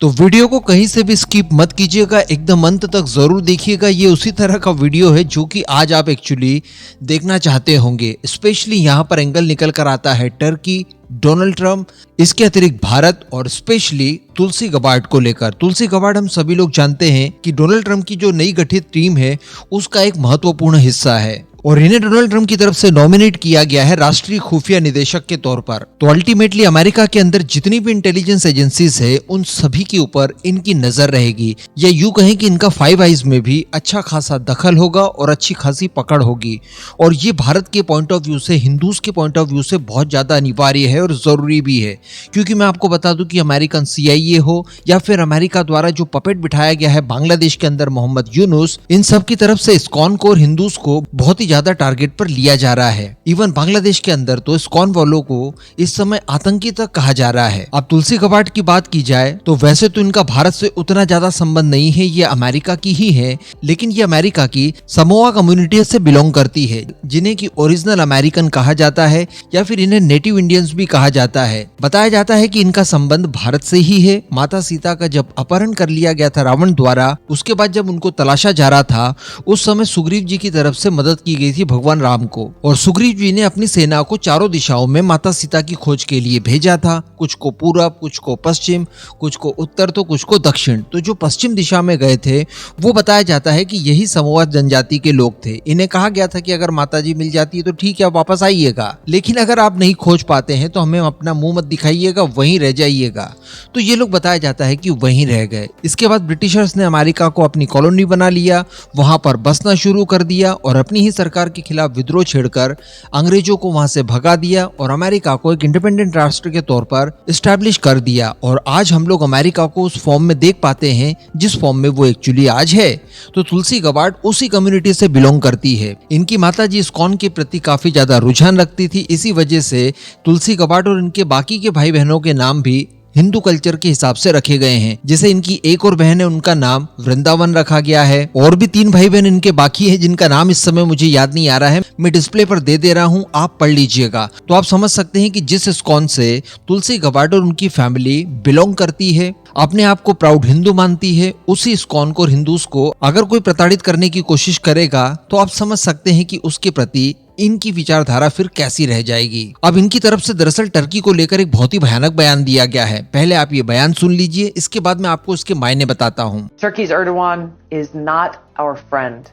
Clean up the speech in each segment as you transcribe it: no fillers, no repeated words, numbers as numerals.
तो वीडियो को कहीं से भी स्किप मत कीजिएगा, एकदम अंत तक जरूर देखिएगा। ये उसी तरह का वीडियो है जो कि आज आप एक्चुअली देखना चाहते होंगे। स्पेशली यहाँ पर एंगल निकल कर आता है टर्की, डोनाल्ड ट्रंप, इसके अतिरिक्त भारत और स्पेशली तुलसी गबार्ड को लेकर। तुलसी गबार्ड हम सभी लोग जानते हैं कि डोनाल्ड ट्रंप की जो नई गठित टीम है उसका एक महत्वपूर्ण हिस्सा है और इन्हें डोनाल्ड ट्रंप की तरफ से नॉमिनेट किया गया है राष्ट्रीय खुफिया निदेशक के तौर पर। तो अल्टीमेटली अमेरिका के अंदर जितनी भी इंटेलिजेंस एजेंसीज है उन सभी के ऊपर इनकी नजर रहेगी, या यूं कहें कि इनका फाइव आइज में भी अच्छा खासा दखल होगा और अच्छी खासी पकड़ होगी। और ये भारत के पॉइंट ऑफ व्यू से, हिंदूज के पॉइंट ऑफ व्यू से बहुत ज्यादा अनिवार्य है और जरूरी भी है। क्योंकि मैं आपको बता दूं कि अमेरिकन CIA हो या फिर अमेरिका द्वारा जो पपेट बिठाया गया है बांग्लादेश के अंदर मोहम्मद यूनुस, इन सब की तरफ से इस्कॉन को और हिंदूज को बहुत ही ज्यादा टारगेट पर लिया जा रहा है। इवन बांग्लादेश के अंदर तो इस्कॉन वालों को इस समय आतंकी तक कहा जा रहा है। अब तुलसी गबार्ड की बात की जाए तो वैसे तो इनका भारत से उतना ज्यादा संबंध नहीं है, ये अमेरिका की ही है, लेकिन ये अमेरिका की समोआ कम्युनिटी से बिलोंग करती है, जिन्हें की ओरिजिनल अमेरिकन कहा जाता है या फिर इन्हें नेटिव इंडियंस भी कहा जाता है। बताया जाता है कि इनका संबंध भारत से ही है। माता सीता का जब अपहरण कर लिया गया था रावण द्वारा, उसके बाद जब उनको तलाशा जा रहा था उस समय सुग्रीव जी की तरफ से मदद की गई थी भगवान राम को, और सुग्रीव जी ने अपनी सेना को चारों दिशाओं में माता सीता की खोज के लिए भेजा था। कुछ को पूरब, कुछ को पश्चिम, कुछ को उत्तर तो कुछ को दक्षिण। तो जो पश्चिम दिशा में गए थे वो बताया जाता है कि यही समोआ जनजाति के लोग थे। इन्हें कहा गया था कि अगर माता जी मिल जाती है तो ठीक है, आप वापस आइएगा, लेकिन अगर आप नहीं खोज पाते हैं तो हमें अपना मुंह मत दिखाइएगा, वहीं रह जाइएगा। तो ये लोग बताया जाता है कि वहीं रह गए। इसके बाद ब्रिटिशर्स ने अमेरिका को अपनी कॉलोनी बना लिया, वहां पर बसना शुरू कर दिया और अपनी ही सरकार के खिलाफ विद्रोह छेड़कर अंग्रेजों को वहां से भगा दिया और अमेरिका को एक इंडिपेंडेंट राष्ट्र के तौर पर एस्टैब्लिश कर दिया। और आज हम लोग अमेरिका को उस फॉर्म में देख पाते हैं जिस फॉर्म में वो एक्चुअली आज है। तो तुलसी गबार्ड उसी कम्युनिटी से बिलोंग करती है। इनकी माताजी इस्कॉन के प्रति काफी ज्यादा रुझान रखती थी, इसी वजह से तुलसी गबार्ड और इनके बाकी के भाई बहनों के नाम भी हिंदू कल्चर के हिसाब से रखे गए हैं। जैसे इनकी एक और बहन है, उनका नाम वृंदावन रखा गया है। और भी 3 भाई बहन इनके बाकी है जिनका नाम इस समय मुझे याद नहीं आ रहा है, मैं डिस्प्ले पर दे रहा हूँ, आप पढ़ लीजिएगा। तो आप समझ सकते हैं कि जिस इस्कॉन से तुलसी गबार्ड और उनकी फैमिली बिलोंग करती है, अपने आप को प्राउड हिंदू मानती है, उसी इस्कॉन को और हिंदूज को अगर कोई प्रताड़ित करने की कोशिश करेगा तो आप समझ सकते हैं कि उसके प्रति इनकी विचारधारा फिर कैसी रह जाएगी। अब इनकी तरफ से दरअसल टर्की को लेकर एक बहुत ही भयानक बयान दिया गया है। पहले आप ये बयान सुन लीजिए, इसके बाद मैं आपको इसके मायने बताता हूँ। Turkey's Erdogan is not our friend.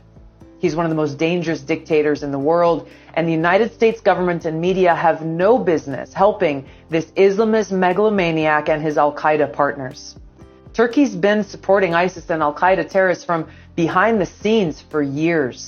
He's one of the most dangerous dictators in the world, and the United States government and media have no business helping this Islamist megalomaniac and his Al-Qaeda partners. Turkey's been supporting ISIS and Al-Qaeda terrorists from behind the scenes for years.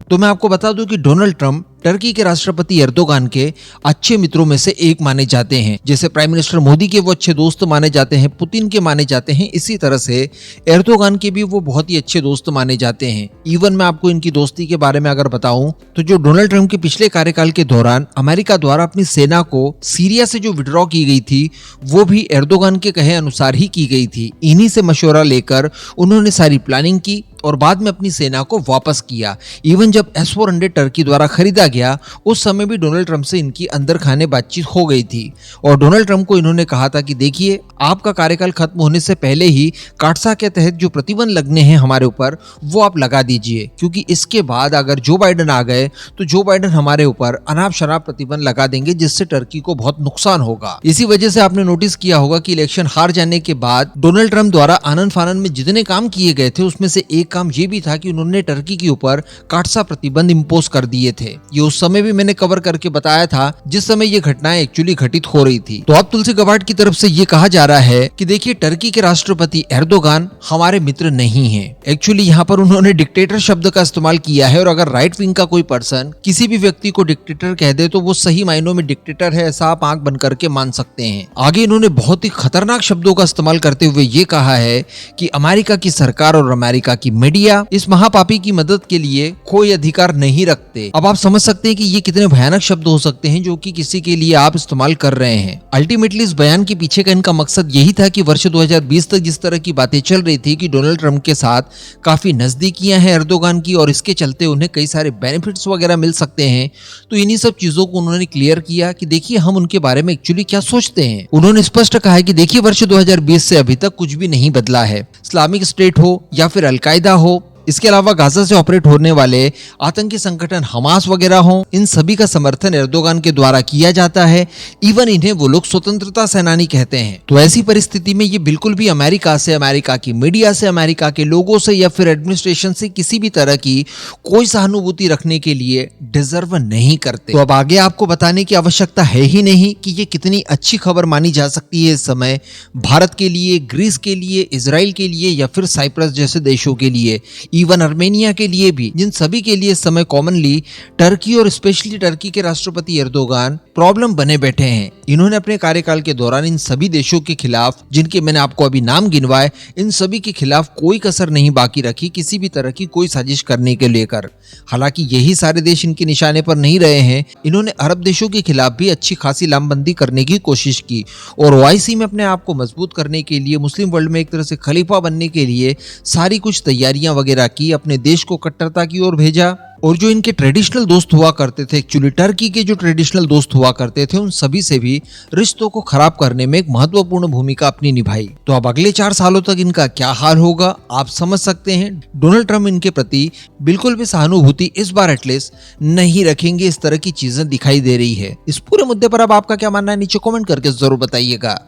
तो मैं आपको बता दूं कि Donald Trump Turkey के राष्ट्रपति Erdogan के अच्छे मित्रों में से एक माने जाते हैं। जैसे प्राइम मिनिस्टर मोदी के वो अच्छे दोस्त माने जाते हैं, पुतिन के माने जाते हैं, इसी तरह से एर्दोगान के भी वो बहुत ही अच्छे दोस्त माने जाते हैं। इवन मैं आपको इनकी दोस्ती के बारे में अगर बताऊं तो जो डोनाल्ड ट्रंप के पिछले कार्यकाल के दौरान अमेरिका द्वारा अपनी सेना को सीरिया से जो विड्रॉ की गई थी वो भी एर्दोगान के कहे अनुसार ही की गई थी। इन्हीं से मशवरा लेकर उन्होंने सारी प्लानिंग की और बाद में अपनी सेना को वापस किया। इवन जब S-400 टर्की द्वारा खरीदा गया उस समय भी डोनाल्ड ट्रंप से इनकी अंदर खाने बातचीत हो गई थी और डोनाल्ड ट्रंप को इन्होंने कहा था कि देखिए, आपका कार्यकाल खत्म होने से पहले ही काटसा के तहत जो प्रतिबंध लगने हैं हमारे ऊपर वो आप लगा दीजिए, क्योंकि इसके बाद अगर जो बाइडेन आ गए तो जो बाइडेन हमारे ऊपर अनाप शनाप प्रतिबंध लगा देंगे जिससे टर्की को बहुत नुकसान होगा। इसी वजह से आपने नोटिस किया होगा कि इलेक्शन हार जाने के बाद डोनाल्ड ट्रंप द्वारा आनन फानन में जितने काम किए गए थे उसमें से एक काम ये भी था कि उन्होंने टर्की के ऊपर काटसा प्रतिबंध इंपोज कर दिए थे। ये उस समय भी मैंने कवर करके बताया था जिस समय ये घटनाएं एक्चुअली घटित हो रही थी। तो अब तुलसी गबार्ड की तरफ से ये कहा जा रहा है कि देखिए, टर्की के राष्ट्रपति एर्दोगान हमारे मित्र नहीं है। एक्चुअली यहाँ पर उन्होंने डिक्टेटर शब्द का इस्तेमाल किया है और अगर राइट विंग का कोई पर्सन किसी भी व्यक्ति को डिक्टेटर कह दे तो वो सही मायनों में डिक्टेटर है, ऐसा आप आंख बंद करके मान सकते हैं। आगे इन्होंने बहुत ही खतरनाक शब्दों का इस्तेमाल करते हुए ये कहा है कि अमेरिका की सरकार और अमेरिका की मीडिया इस महापापी की मदद के लिए कोई अधिकार नहीं रखते। अब आप समझ सकते हैं कि ये कितने भयानक शब्द हो सकते हैं जो कि किसी के लिए आप इस्तेमाल कर रहे हैं। अल्टीमेटली इस बयान के पीछे का इनका मकसद यही था कि वर्ष 2020 तक जिस तरह की बातें चल रही थी कि डोनाल्ड ट्रंप के साथ काफी नजदीकियां हैं एर्दोगान की और इसके चलते उन्हें कई सारे बेनिफिट्स वगैरह मिल सकते हैं, तो इन्हीं सब चीजों को उन्होंने क्लियर किया कि देखिए हम उनके बारे में एक्चुअली क्या सोचते हैं। उन्होंने स्पष्ट कहा है कि देखिए वर्ष 2020 से अभी तक कुछ भी नहीं बदला है। इस्लामिक स्टेट हो या फिर अलकायदा हो, इसके अलावा गाजा से ऑपरेट होने वाले आतंकी संगठन हमास वगैरह हों, इन सभी का समर्थन एर्दोगान के द्वारा किया जाता है। इवन इन्हें वो लोग स्वतंत्रता सेनानी कहते हैं। तो ऐसी परिस्थिति में ये बिल्कुल भी अमेरिका से, अमेरिका की मीडिया से, अमेरिका के लोगों से या फिर एडमिनिस्ट्रेशन से किसी भी तरह की कोई सहानुभूति रखने के लिए डिजर्व नहीं करते। तो अब आगे आपको बताने की आवश्यकता है ही नहीं कि ये कितनी अच्छी खबर मानी जा सकती है इस समय भारत के लिए, ग्रीस के लिए, इजराइल के लिए या फिर साइप्रस जैसे देशों के लिए, इवन अर्मेनिया के लिए भी, जिन सभी के लिए इस समय कॉमनली टर्की और स्पेशली टर्की के राष्ट्रपति एर्दोगान प्रॉब्लम बने बैठे हैं। इन्होंने अपने कार्यकाल के दौरान इन सभी देशों के खिलाफ, जिनके मैंने आपको अभी नाम गिनवाए, इन सभी के खिलाफ कोई कसर नहीं बाकी रखी किसी भी तरह की कोई साजिश करने के लेकर। हालांकि यही सारे देश इनके निशाने पर नहीं रहे हैं, इन्होंने अरब देशों के खिलाफ भी अच्छी खासी लामबंदी करने की कोशिश की और ओआईसी में अपने आप को मजबूत करने के लिए, मुस्लिम वर्ल्ड में एक तरह से खलीफा बनने के लिए सारी कुछ तैयारियां वगैरह की, अपने देश को कट्टरता की ओर भेजा। और जो इनके ट्रेडिशनल दोस्त हुआ करते थे, एक्चुअली टर्की के जो ट्रेडिशनल दोस्त हुआ करते थे, उन सभी से भी रिश्तों को खराब करने में एक महत्वपूर्ण भूमिका अपनी निभाई। तो अब अगले 4 सालों तक इनका क्या हाल होगा आप समझ सकते हैं। डोनाल्ड ट्रंप इनके प्रति बिल्कुल भी सहानुभूति इस बार एटलीस्ट नहीं रखेंगे, इस तरह की चीजें दिखाई दे रही है। इस पूरे मुद्दे पर अब आपका क्या मानना है नीचे कमेंट करके जरूर बताइएगा।